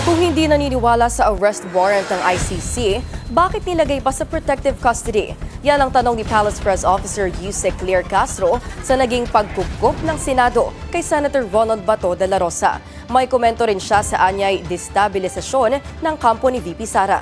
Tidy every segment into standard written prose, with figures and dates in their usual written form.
Kung hindi naniniwala sa arrest warrant ng ICC, bakit nilagay pa sa protective custody? Yan ang tanong ni Palace Press Officer Yusek Claire Castro sa naging pagkupkup ng Senado kay Senator Ronald Bato de la Rosa. May komento rin siya sa anyay destabilisasyon ng kampo ni VP Sara.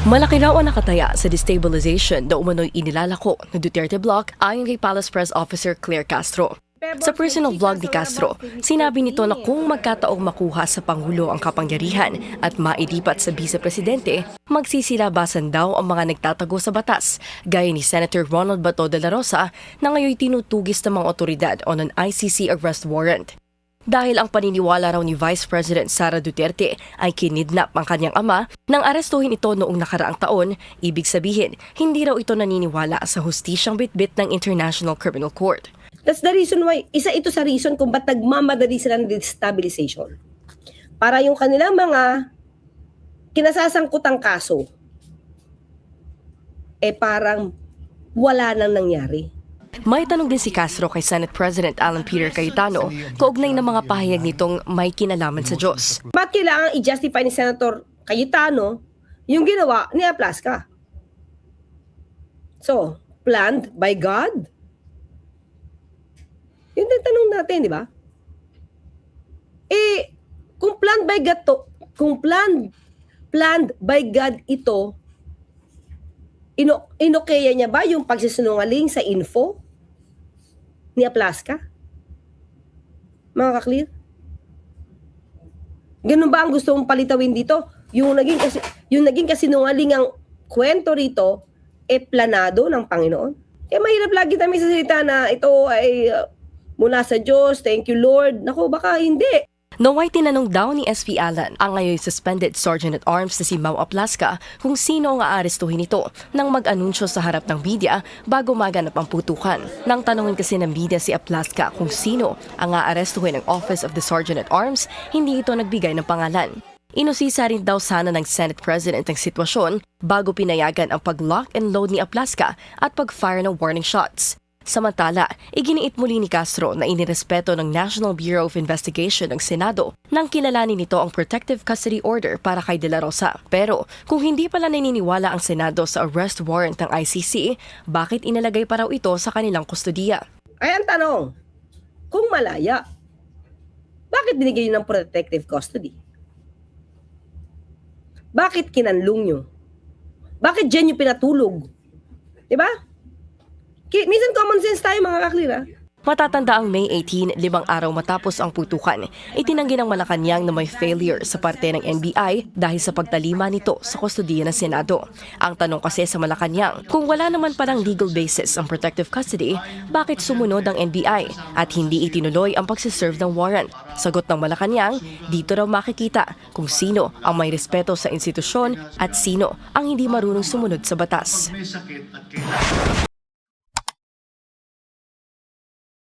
Malaki raw ang nakataya sa destabilization na umano'y inilalako ng Duterte Bloc ayon kay Palace Press Officer Claire Castro. Sa personal vlog ni Castro, sinabi nito na kung magkataong makuha sa Pangulo ang kapangyarihan at mailipat sa Vice-Presidente, magsisilabasan daw ang mga nagtatago sa batas, gaya ni Senator Ronald Bato de la Rosa na ngayon tinutugis ng mga otoridad on an ICC arrest warrant. Dahil ang paniniwala raw ni Vice President Sara Duterte ay kinidnap ang kanyang ama nang arestuhin ito noong nakaraang taon, ibig sabihin, hindi raw ito naniniwala sa hustisyang bitbit ng International Criminal Court. That's the reason why, isa ito sa reason kung ba't nagmamadali sila ng destabilization. Para yung kanilang mga kinasasangkutang kaso, parang wala nang nangyari. May tanong din si Castro kay Senate President Alan Peter Cayetano kaugnay ng mga pahayag nitong may kinalaman sa Diyos. Ba't kailangan i-justify ni Senator Cayetano yung ginawa ni Aplasca? So, planned by God? Yun din tanong natin, di ba? Kung planned by God to, kung planned by God ito, inokeya niya ba yung pagsisinungaling sa info ni Aplasca? Mga ka-clear? Ganun ba ang gusto mong palitawin dito? Yung naging kasinungaling ang kwento rito, planado ng Panginoon? Mahirap lagi tayo sa salita na ito ay mula sa Diyos, thank you Lord. Naku, baka hindi. Naway tinanong daw ni SP Alan ang ngayon suspended Sergeant at Arms na si Mau Aplasca kung sino ang aarestuhin nito nang mag-anunsyo sa harap ng media bago maganap ang putukan. Nang tanongin kasi ng media si Aplasca kung sino ang aarestuhin ng Office of the Sergeant at Arms, hindi ito nagbigay ng pangalan. Inusisa rin daw sana ng Senate President ang sitwasyon bago pinayagan ang pag-lock and load ni Aplasca at pag-fire ng warning shots. Samantala, iginiit muli ni Castro na inirespeto ng National Bureau of Investigation ng Senado nang kilalanin nito ang protective custody order para kay De La Rosa. Pero kung hindi pala naniniwala ang Senado sa arrest warrant ng ICC, bakit inilagay pa raw ito sa kanilang kustodiya? Ay, ang tanong, kung malaya, bakit binigay nyo ng protective custody? Bakit kinanlong nyo? Bakit dyan nyo pinatulog? Diba? Minsan common sense tayo mga kaklira. Matatanda ang May 18, 5 araw matapos ang putukan. Itinanggi ng Malacanang na may failure sa parte ng NBI dahil sa pagtalima nito sa kustodiya ng Senado. Ang tanong kasi sa Malacanang, kung wala naman palang legal basis ang protective custody, bakit sumunod ang NBI at hindi itinuloy ang pagsiserve ng warrant? Sagot ng Malacanang, dito raw makikita kung sino ang may respeto sa institusyon at sino ang hindi marunong sumunod sa batas.